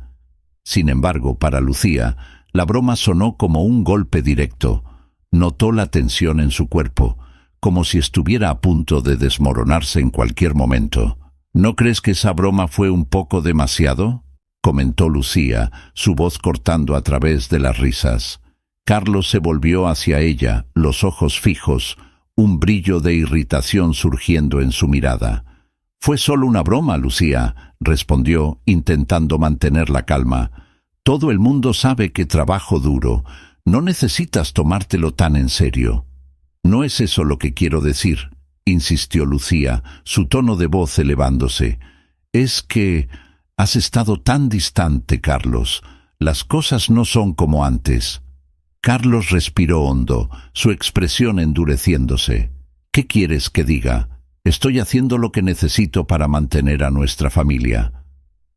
Sin embargo, para Lucía, la broma sonó como un golpe directo. Notó la tensión en su cuerpo, como si estuviera a punto de desmoronarse en cualquier momento. «¿No crees que esa broma fue un poco demasiado?», comentó Lucía, su voz cortando a través de las risas. Carlos se volvió hacia ella, los ojos fijos, un brillo de irritación surgiendo en su mirada. «Fue solo una broma, Lucía», respondió, intentando mantener la calma. «Todo el mundo sabe que trabajo duro. No necesitas tomártelo tan en serio». «No es eso lo que quiero decir», insistió Lucía, su tono de voz elevándose. «Es que has estado tan distante, Carlos. Las cosas no son como antes». Carlos respiró hondo, su expresión endureciéndose. «¿Qué quieres que diga? Estoy haciendo lo que necesito para mantener a nuestra familia».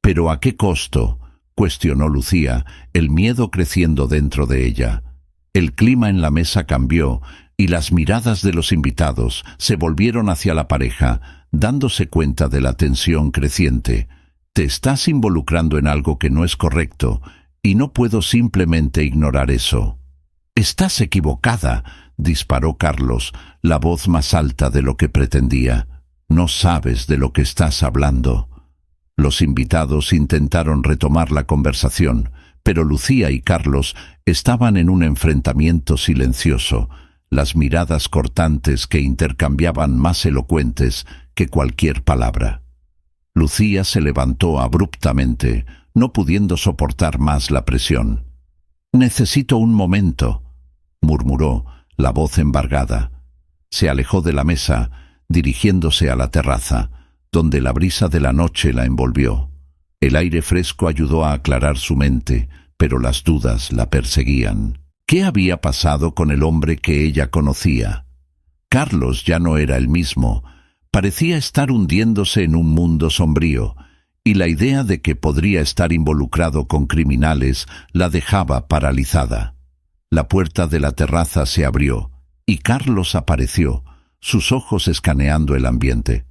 «¿Pero a qué costo?», cuestionó Lucía, el miedo creciendo dentro de ella. El clima en la mesa cambió, y las miradas de los invitados se volvieron hacia la pareja, dándose cuenta de la tensión creciente. «Te estás involucrando en algo que no es correcto, y no puedo simplemente ignorar eso». «Estás equivocada», disparó Carlos, la voz más alta de lo que pretendía. No sabes de lo que estás hablando. Los invitados intentaron retomar la conversación, pero Lucía y Carlos estaban en un enfrentamiento silencioso, las miradas cortantes que intercambiaban más elocuentes que cualquier palabra. Lucía se levantó abruptamente, no pudiendo soportar más la presión. «Necesito un momento», murmuró, la voz embargada. Se alejó de la mesa, dirigiéndose a la terraza, donde la brisa de la noche la envolvió. El aire fresco ayudó a aclarar su mente, pero las dudas la perseguían. ¿Qué había pasado con el hombre que ella conocía? Carlos ya no era el mismo. Parecía estar hundiéndose en un mundo sombrío, y la idea de que podría estar involucrado con criminales la dejaba paralizada. La puerta de la terraza se abrió, y Carlos apareció, sus ojos escaneando el ambiente.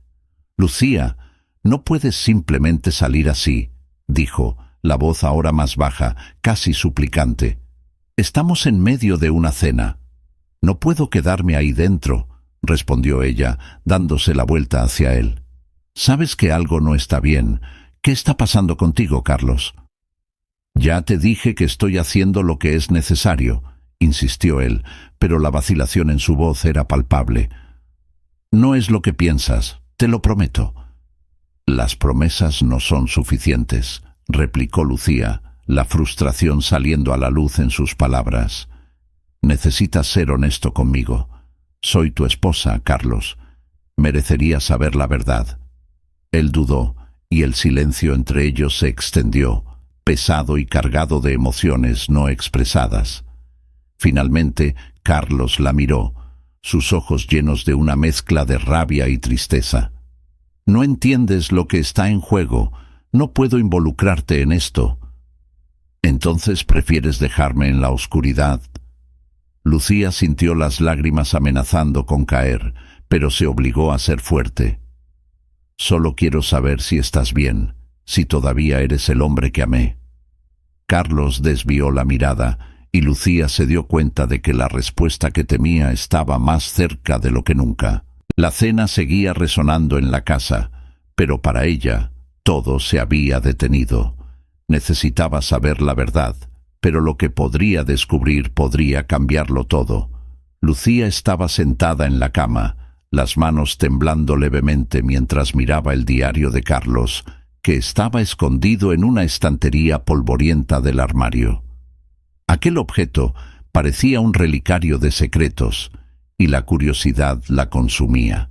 «Lucía, no puedes simplemente salir así», dijo, la voz ahora más baja, casi suplicante. «Estamos en medio de una cena». «No puedo quedarme ahí dentro», respondió ella, dándose la vuelta hacia él. «Sabes que algo no está bien. ¿Qué está pasando contigo, Carlos?» «Ya te dije que estoy haciendo lo que es necesario», insistió él, pero la vacilación en su voz era palpable. «No es lo que piensas, te lo prometo». «Las promesas no son suficientes», replicó Lucía, la frustración saliendo a la luz en sus palabras. «Necesitas ser honesto conmigo. Soy tu esposa, Carlos. Merecerías saber la verdad». Él dudó, y el silencio entre ellos se extendió, pesado y cargado de emociones no expresadas. Finalmente, Carlos la miró, sus ojos llenos de una mezcla de rabia y tristeza. «No entiendes lo que está en juego. No puedo involucrarte en esto». «¿Entonces prefieres dejarme en la oscuridad?» Lucía sintió las lágrimas amenazando con caer, pero se obligó a ser fuerte. «Solo quiero saber si estás bien, si todavía eres el hombre que amé». Carlos desvió la mirada, y Lucía se dio cuenta de que la respuesta que temía estaba más cerca de lo que nunca. La cena seguía resonando en la casa, pero para ella todo se había detenido. Necesitaba saber la verdad, pero lo que podría descubrir podría cambiarlo todo. Lucía estaba sentada en la cama, las manos temblando levemente mientras miraba el diario de Carlos, que estaba escondido en una estantería polvorienta del armario. Aquel objeto parecía un relicario de secretos, y la curiosidad la consumía.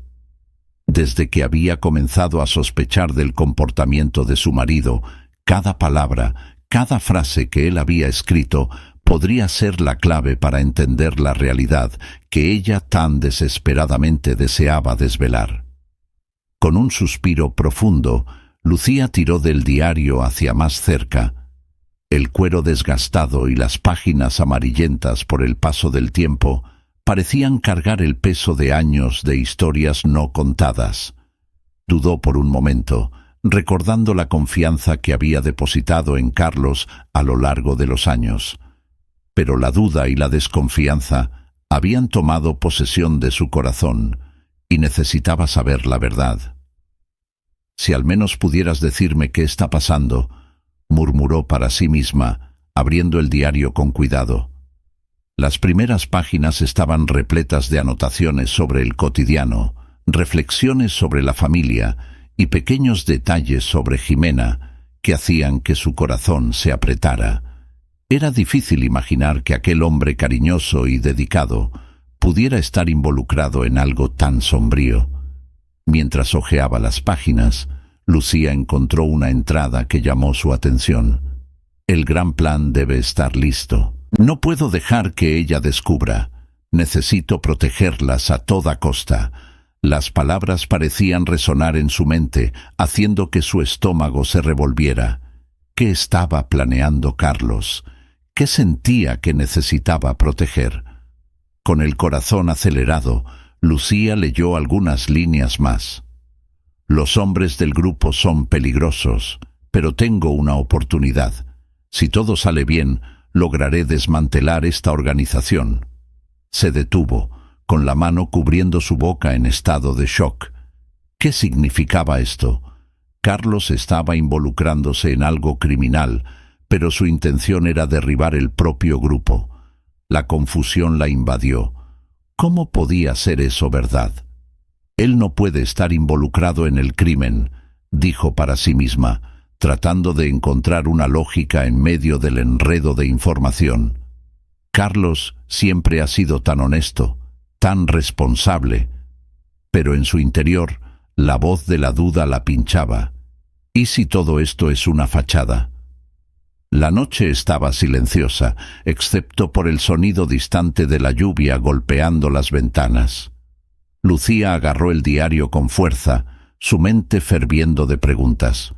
Desde que había comenzado a sospechar del comportamiento de su marido, cada palabra, cada frase que él había escrito podría ser la clave para entender la realidad que ella tan desesperadamente deseaba desvelar. Con un suspiro profundo, Lucía tiró del diario hacia más cerca. El cuero desgastado y las páginas amarillentas por el paso del tiempo parecían cargar el peso de años de historias no contadas. Dudó por un momento, recordando la confianza que había depositado en Carlos a lo largo de los años. Pero la duda y la desconfianza habían tomado posesión de su corazón y necesitaba saber la verdad. «Si al menos pudieras decirme qué está pasando», murmuró para sí misma, abriendo el diario con cuidado. Las primeras páginas estaban repletas de anotaciones sobre el cotidiano, reflexiones sobre la familia y pequeños detalles sobre Jimena que hacían que su corazón se apretara. Era difícil imaginar que aquel hombre cariñoso y dedicado pudiera estar involucrado en algo tan sombrío. Mientras hojeaba las páginas, Lucía encontró una entrada que llamó su atención. «El gran plan debe estar listo. No puedo dejar que ella descubra. Necesito protegerlas a toda costa». Las palabras parecían resonar en su mente, haciendo que su estómago se revolviera. ¿Qué estaba planeando Carlos? ¿Qué sentía que necesitaba proteger? Con el corazón acelerado, Lucía leyó algunas líneas más. «Los hombres del grupo son peligrosos, pero tengo una oportunidad. Si todo sale bien, lograré desmantelar esta organización». Se detuvo, con la mano cubriendo su boca en estado de shock. ¿Qué significaba esto? Carlos estaba involucrándose en algo criminal, pero su intención era derribar el propio grupo. La confusión la invadió. ¿Cómo podía ser eso verdad? Él no puede estar involucrado en el crimen, dijo para sí misma, tratando de encontrar una lógica en medio del enredo de información. Carlos siempre ha sido tan honesto, tan responsable, pero en su interior la voz de la duda la pinchaba. ¿Y si todo esto es una fachada? La noche estaba silenciosa, excepto por el sonido distante de la lluvia golpeando las ventanas. Lucía agarró el diario con fuerza, su mente ferviendo de preguntas.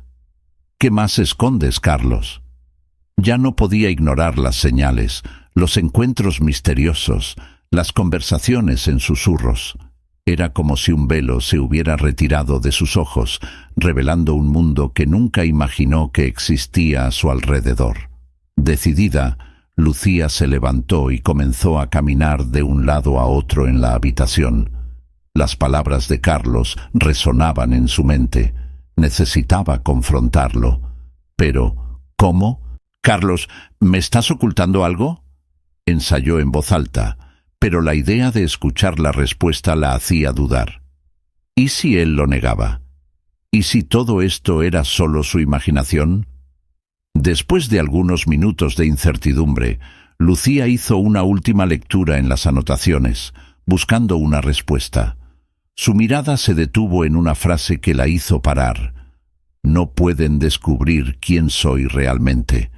¿Qué más escondes, Carlos? Ya no podía ignorar las señales, los encuentros misteriosos, las conversaciones en susurros. Era como si un velo se hubiera retirado de sus ojos, revelando un mundo que nunca imaginó que existía a su alrededor. Decidida, Lucía se levantó y comenzó a caminar de un lado a otro en la habitación. Las palabras de Carlos resonaban en su mente. Necesitaba confrontarlo. Pero, ¿cómo? «Carlos, ¿me estás ocultando algo?», ensayó en voz alta, pero la idea de escuchar la respuesta la hacía dudar. ¿Y si él lo negaba? ¿Y si todo esto era solo su imaginación? Después de algunos minutos de incertidumbre, Lucía hizo una última lectura en las anotaciones, buscando una respuesta. Su mirada se detuvo en una frase que la hizo parar. «No pueden descubrir quién soy realmente».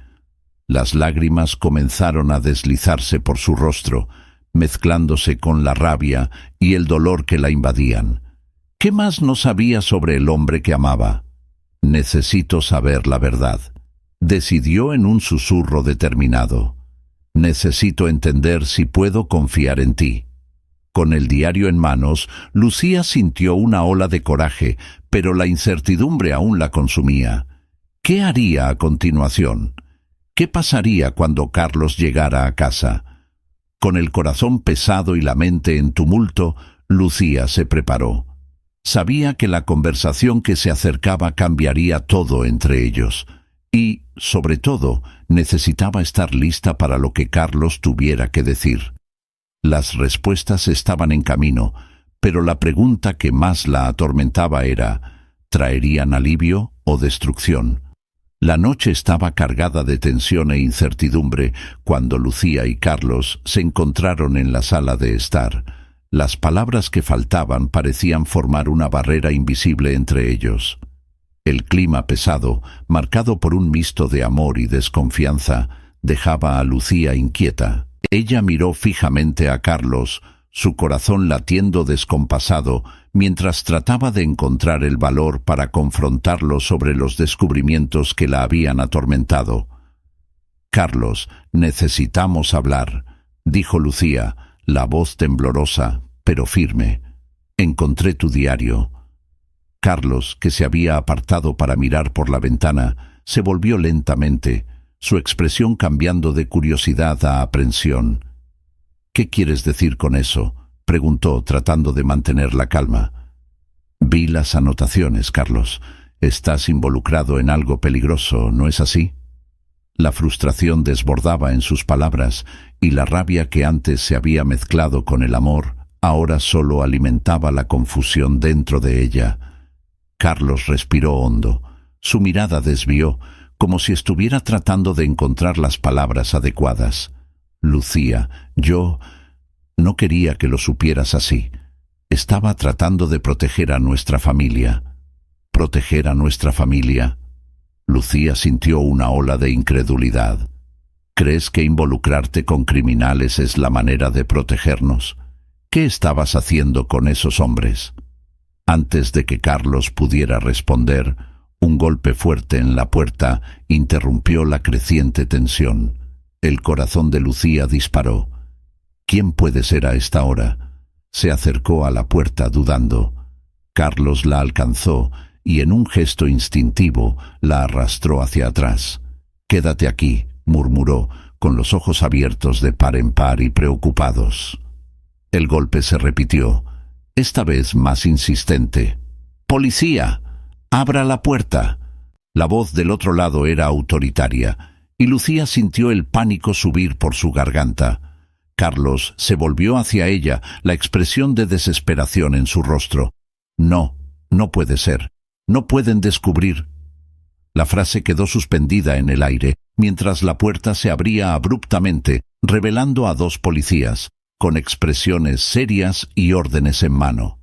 Las lágrimas comenzaron a deslizarse por su rostro, mezclándose con la rabia y el dolor que la invadían. ¿Qué más no sabía sobre el hombre que amaba? «Necesito saber la verdad», decidió en un susurro determinado. «Necesito entender si puedo confiar en ti». Con el diario en manos, Lucía sintió una ola de coraje, pero la incertidumbre aún la consumía. ¿Qué haría a continuación? ¿Qué pasaría cuando Carlos llegara a casa? Con el corazón pesado y la mente en tumulto, Lucía se preparó. Sabía que la conversación que se acercaba cambiaría todo entre ellos. Y, sobre todo, necesitaba estar lista para lo que Carlos tuviera que decir. Las respuestas estaban en camino, pero la pregunta que más la atormentaba era: ¿traerían alivio o destrucción? La noche estaba cargada de tensión e incertidumbre cuando Lucía y Carlos se encontraron en la sala de estar. Las palabras que faltaban parecían formar una barrera invisible entre ellos. El clima pesado, marcado por un mixto de amor y desconfianza, dejaba a Lucía inquieta. Ella miró fijamente a Carlos, su corazón latiendo descompasado, mientras trataba de encontrar el valor para confrontarlo sobre los descubrimientos que la habían atormentado. «Carlos, necesitamos hablar», dijo Lucía, la voz temblorosa, pero firme. «Encontré tu diario». Carlos, que se había apartado para mirar por la ventana, se volvió lentamente, su expresión cambiando de curiosidad a aprensión. «¿Qué quieres decir con eso?», preguntó, tratando de mantener la calma. «Vi las anotaciones, Carlos. Estás involucrado en algo peligroso, ¿no es así?». La frustración desbordaba en sus palabras, y la rabia que antes se había mezclado con el amor, ahora solo alimentaba la confusión dentro de ella. Carlos respiró hondo. Su mirada desvió, como si estuviera tratando de encontrar las palabras adecuadas. «Lucía, yo no quería que lo supieras así. Estaba tratando de proteger a nuestra familia». «¿Proteger a nuestra familia?». Lucía sintió una ola de incredulidad. «¿Crees que involucrarte con criminales es la manera de protegernos? ¿Qué estabas haciendo con esos hombres?». Antes de que Carlos pudiera responder, un golpe fuerte en la puerta interrumpió la creciente tensión. El corazón de Lucía disparó. «¿Quién puede ser a esta hora?». Se acercó a la puerta dudando. Carlos la alcanzó y en un gesto instintivo la arrastró hacia atrás. «Quédate aquí», murmuró, con los ojos abiertos de par en par y preocupados. El golpe se repitió, esta vez más insistente. «¡Policía! ¡Abra la puerta!». La voz del otro lado era autoritaria, y Lucía sintió el pánico subir por su garganta. Carlos se volvió hacia ella, la expresión de desesperación en su rostro. «No, no puede ser. No pueden descubrir». La frase quedó suspendida en el aire, mientras la puerta se abría abruptamente, revelando a dos policías, con expresiones serias y órdenes en mano.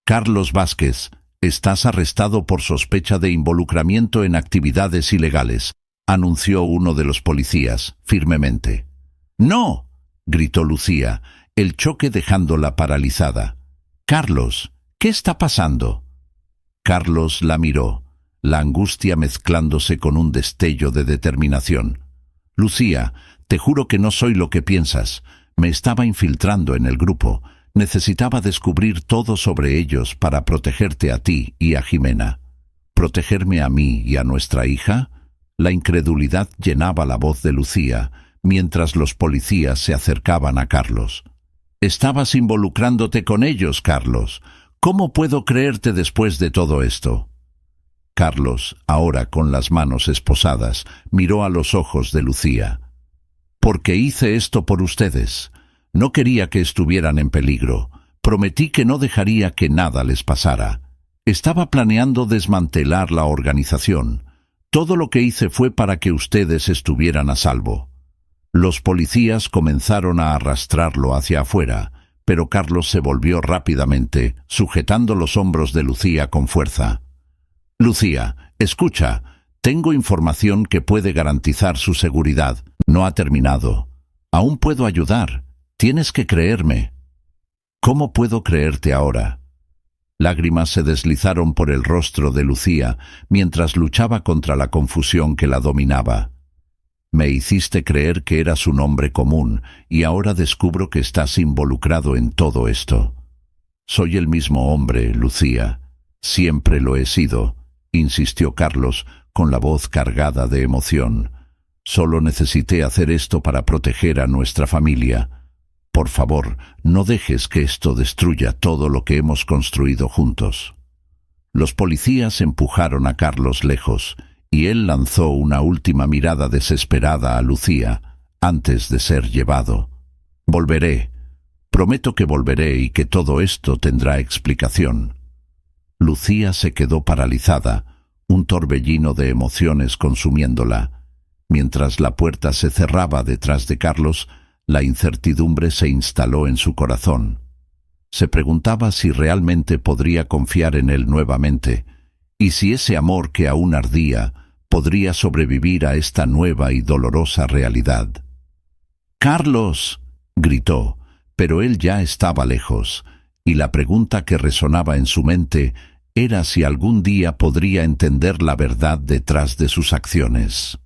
«Carlos Vázquez, estás arrestado por sospecha de involucramiento en actividades ilegales», anunció uno de los policías, firmemente. «¡No!», gritó Lucía, el choque dejándola paralizada. «Carlos, ¿qué está pasando?». Carlos la miró, la angustia mezclándose con un destello de determinación. «Lucía, te juro que no soy lo que piensas. Me estaba infiltrando en el grupo. Necesitaba descubrir todo sobre ellos para protegerte a ti y a Jimena». «¿Protegerme a mí y a nuestra hija?». La incredulidad llenaba la voz de Lucía, mientras los policías se acercaban a Carlos. «Estabas involucrándote con ellos, Carlos. ¿Cómo puedo creerte después de todo esto?». Carlos, ahora con las manos esposadas, miró a los ojos de Lucía. «Porque hice esto por ustedes. No quería que estuvieran en peligro. Prometí que no dejaría que nada les pasara. Estaba planeando desmantelar la organización. Todo lo que hice fue para que ustedes estuvieran a salvo». Los policías comenzaron a arrastrarlo hacia afuera, pero Carlos se volvió rápidamente, sujetando los hombros de Lucía con fuerza. «Lucía, escucha, tengo información que puede garantizar su seguridad. No ha terminado. Aún puedo ayudar. Tienes que creerme». «¿Cómo puedo creerte ahora?». Lágrimas se deslizaron por el rostro de Lucía mientras luchaba contra la confusión que la dominaba. «Me hiciste creer que eras un hombre común y ahora descubro que estás involucrado en todo esto». «Soy el mismo hombre, Lucía. Siempre lo he sido», insistió Carlos con la voz cargada de emoción. «Solo necesité hacer esto para proteger a nuestra familia. Por favor, no dejes que esto destruya todo lo que hemos construido juntos». Los policías empujaron a Carlos lejos, y él lanzó una última mirada desesperada a Lucía antes de ser llevado. «Volveré. Prometo que volveré y que todo esto tendrá explicación». Lucía se quedó paralizada, un torbellino de emociones consumiéndola. Mientras la puerta se cerraba detrás de Carlos, la incertidumbre se instaló en su corazón. Se preguntaba si realmente podría confiar en él nuevamente, y si ese amor que aún ardía podría sobrevivir a esta nueva y dolorosa realidad. «¡Carlos!», gritó, pero él ya estaba lejos, y la pregunta que resonaba en su mente era si algún día podría entender la verdad detrás de sus acciones.